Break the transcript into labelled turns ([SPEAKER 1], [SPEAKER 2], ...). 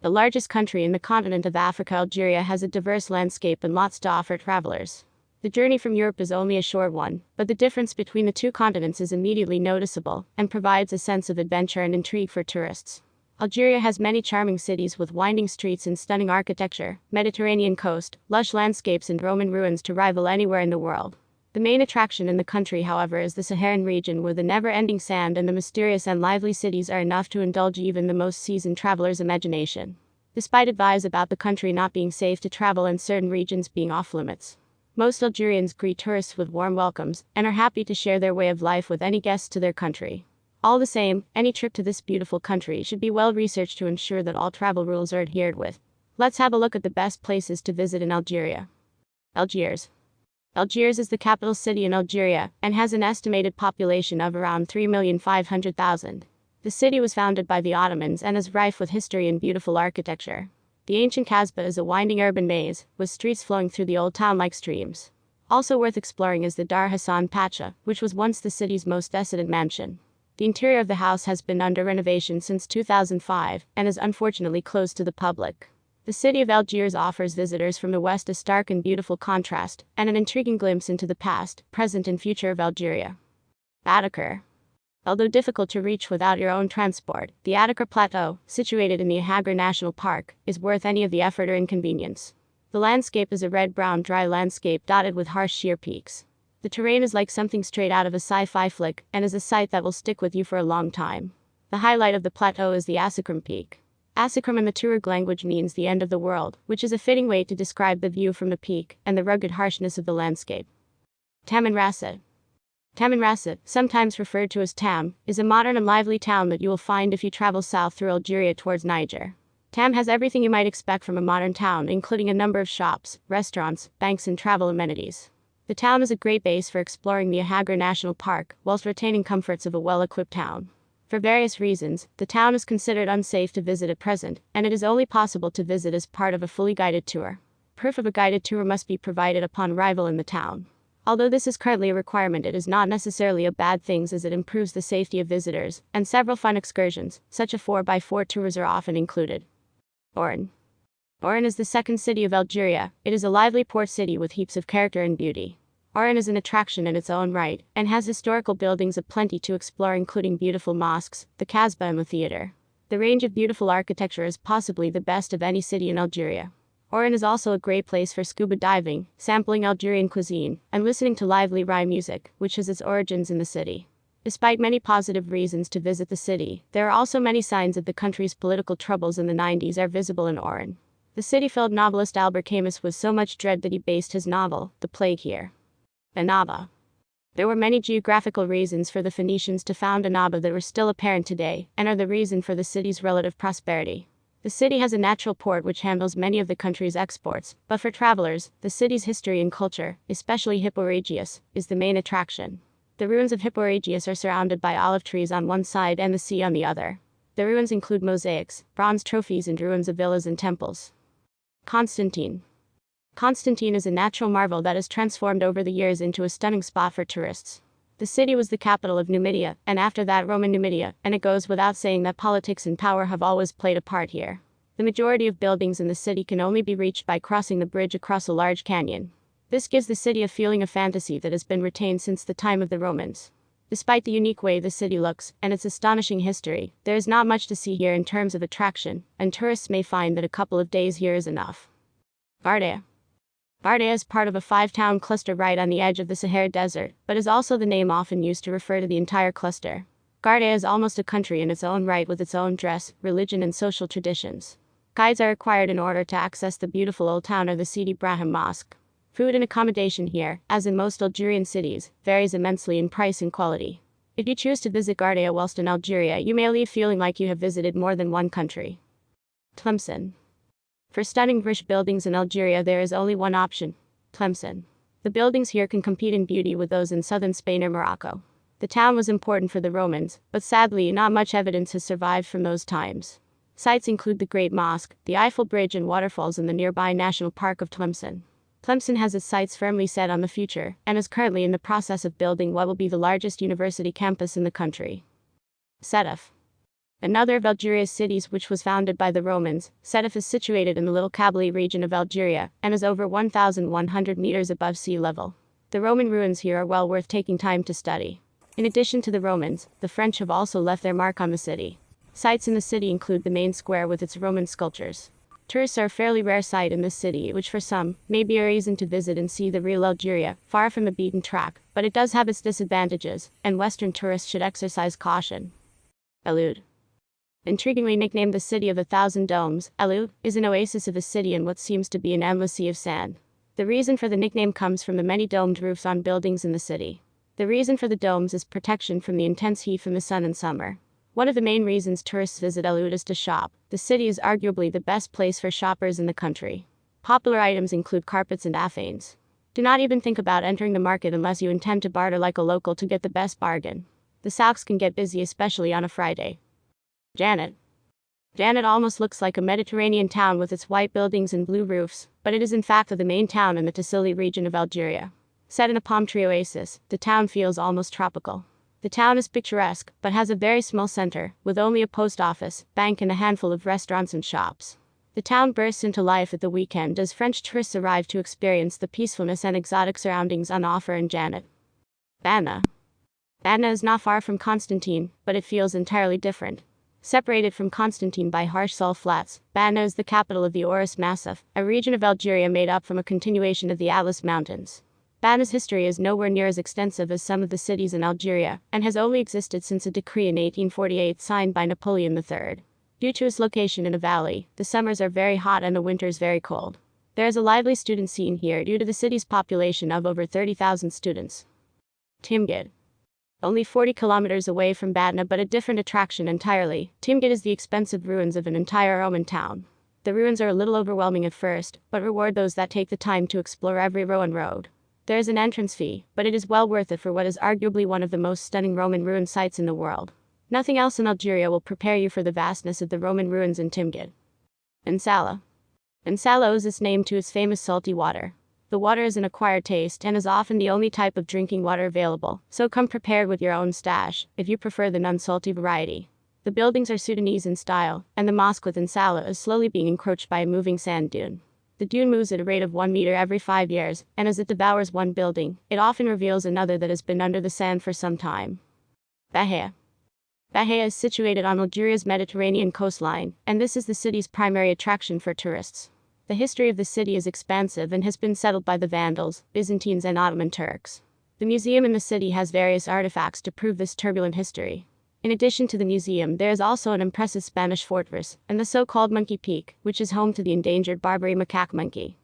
[SPEAKER 1] The largest country in the continent of Africa, Algeria has a diverse landscape and lots to offer travelers. The journey from Europe is only a short one, but the difference between the two continents is immediately noticeable and provides a sense of adventure and intrigue for tourists. Algeria has many charming cities with winding streets and stunning architecture, Mediterranean coast, lush landscapes and Roman ruins to rival anywhere in the world. The main attraction in the country, however, is the Saharan region, where the never-ending sand and the mysterious and lively cities are enough to indulge even the most seasoned traveler's imagination. Despite advice about the country not being safe to travel and certain regions being off-limits, most Algerians greet tourists with warm welcomes and are happy to share their way of life with any guests to their country. All the same, any trip to this beautiful country should be well researched to ensure that all travel rules are adhered with. Let's have a look at the best places to visit in Algeria. Algiers. Algiers is the capital city in Algeria and has an estimated population of around 3,500,000. The city was founded by the Ottomans and is rife with history and beautiful architecture. The ancient Kasbah is a winding urban maze, with streets flowing through the old town like streams. Also worth exploring is the Dar Hassan Pacha, which was once the city's most decadent mansion. The interior of the house has been under renovation since 2005 and is unfortunately closed to the public. The city of Algiers offers visitors from the west a stark and beautiful contrast, and an intriguing glimpse into the past, present and future of Algeria. Atakur. Although difficult to reach without your own transport, the Atakur Plateau, situated in the Algeria National Park, is worth any of the effort or inconvenience. The landscape is a red-brown dry landscape dotted with harsh sheer peaks. The terrain is like something straight out of a sci-fi flick, and is a sight that will stick with you for a long time. The highlight of the plateau is the Asakrim Peak. Asakrim in the Tuareg language means the end of the world, which is a fitting way to describe the view from the peak and the rugged harshness of the landscape. Tamanrasset. Tamanrasset, sometimes referred to as Tam, is a modern and lively town that you will find if you travel south through Algeria towards Niger. Tam has everything you might expect from a modern town, including a number of shops, restaurants, banks and travel amenities. The town is a great base for exploring the Algeria National Park, whilst retaining comforts of a well-equipped town. For various reasons, the town is considered unsafe to visit at present, and it is only possible to visit as part of a fully guided tour. Proof of a guided tour must be provided upon arrival in the town. Although this is currently a requirement, it is not necessarily a bad thing, as it improves the safety of visitors, and several fun excursions, such as 4x4 tours, are often included. Oran. Oran is the second city of Algeria. It is a lively port city with heaps of character and beauty. Oran is an attraction in its own right, and has historical buildings aplenty to explore, including beautiful mosques, the Kasbah and the theater. The range of beautiful architecture is possibly the best of any city in Algeria. Oran is also a great place for scuba diving, sampling Algerian cuisine, and listening to lively rhyme music, which has its origins in the city. Despite many positive reasons to visit the city, there are also many signs that the country's political troubles in the 90s are visible in Oran. The city filled novelist Albert Camus with so much dread that he based his novel, The Plague, here. Annaba. There were many geographical reasons for the Phoenicians to found Annaba that were still apparent today, and are the reason for the city's relative prosperity. The city has a natural port which handles many of the country's exports, but for travelers, the city's history and culture, especially Hippo Regius, is the main attraction. The ruins of Hippo Regius are surrounded by olive trees on one side and the sea on the other. The ruins include mosaics, bronze trophies and ruins of villas and temples. Constantine. Constantine is a natural marvel that has transformed over the years into a stunning spot for tourists. The city was the capital of Numidia, and after that Roman Numidia, and it goes without saying that politics and power have always played a part here. The majority of buildings in the city can only be reached by crossing the bridge across a large canyon. This gives the city a feeling of fantasy that has been retained since the time of the Romans. Despite the unique way the city looks, and its astonishing history, there is not much to see here in terms of attraction, and tourists may find that a couple of days here is enough. Bardea. Bardea is part of a 5-town cluster right on the edge of the Sahara Desert, but is also the name often used to refer to the entire cluster. Bardea is almost a country in its own right, with its own dress, religion and social traditions. Guides are required in order to access the beautiful old town or the Sidi Brahim Mosque. Food and accommodation here, as in most Algerian cities, varies immensely in price and quality. If you choose to visit Bardea whilst in Algeria, you may leave feeling like you have visited more than one country. Tlemcen. For stunning rich buildings in Algeria, there is only one option: Tlemcen. The buildings here can compete in beauty with those in southern Spain or Morocco. The town was important for the Romans, but sadly not much evidence has survived from those times. Sites include the Great Mosque, the Eiffel Bridge and waterfalls in the nearby National Park of Tlemcen. Tlemcen has its sights firmly set on the future, and is currently in the process of building what will be the largest university campus in the country. Sedef. Another of Algeria's cities, which was founded by the Romans, Sétif is situated in the Little Kabylie region of Algeria and is over 1,100 meters above sea level. The Roman ruins here are well worth taking time to study. In addition to the Romans, the French have also left their mark on the city. Sites in the city include the main square with its Roman sculptures. Tourists are a fairly rare sight in this city, which for some may be a reason to visit and see the real Algeria, far from the beaten track, but it does have its disadvantages, and Western tourists should exercise caution. Alud. Intriguingly nicknamed the City of a Thousand Domes, Alud is an oasis of a city in what seems to be an endless sea of sand. The reason for the nickname comes from the many domed roofs on buildings in the city. The reason for the domes is protection from the intense heat from the sun in summer. One of the main reasons tourists visit Alud is to shop. The city is arguably the best place for shoppers in the country. Popular items include carpets and aphanes. Do not even think about entering the market unless you intend to barter like a local to get the best bargain. The souks can get busy, especially on a Friday. Janet. Janet almost looks like a Mediterranean town with its white buildings and blue roofs, but it is in fact the main town in the Tassili region of Algeria. Set in a palm tree oasis, the town feels almost tropical. The town is picturesque, but has a very small center, with only a post office, bank and a handful of restaurants and shops. The town bursts into life at the weekend as French tourists arrive to experience the peacefulness and exotic surroundings on offer in Janet. Banna. Banna is not far from Constantine, but it feels entirely different. Separated from Constantine by harsh salt flats, Banna is the capital of the Oris Massif, a region of Algeria made up from a continuation of the Atlas Mountains. Banna's history is nowhere near as extensive as some of the cities in Algeria, and has only existed since a decree in 1848 signed by Napoleon III. Due to its location in a valley, the summers are very hot and the winters very cold. There is a lively student scene here due to the city's population of over 30,000 students. Timgad. Only 40 kilometers away from Banna, but a different attraction entirely, Timgad is the expensive ruins of an entire Roman town. The ruins are a little overwhelming at first, but reward those that take the time to explore every Roman road. There is an entrance fee, but it is well worth it for what is arguably one of the most stunning Roman ruin sites in the world. Nothing else in Algeria will prepare you for the vastness of the Roman ruins in Timgad. Insala. Insala owes its name to its famous salty water. The water is an acquired taste and is often the only type of drinking water available, so come prepared with your own stash, if you prefer the non-salty variety. The buildings are Sudanese in style, and the mosque with Insala is slowly being encroached by a moving sand dune. The dune moves at a rate of 1 meter every 5 years, and as it devours one building, it often reveals another that has been under the sand for some time. Bahia. Bahia is situated on Algeria's Mediterranean coastline, and this is the city's primary attraction for tourists. The history of the city is expansive and has been settled by the Vandals, Byzantines and Ottoman Turks. The museum in the city has various artifacts to prove this turbulent history. In addition to the museum, there is also an impressive Spanish fortress, and the so-called Monkey Peak, which is home to the endangered Barbary macaque monkey.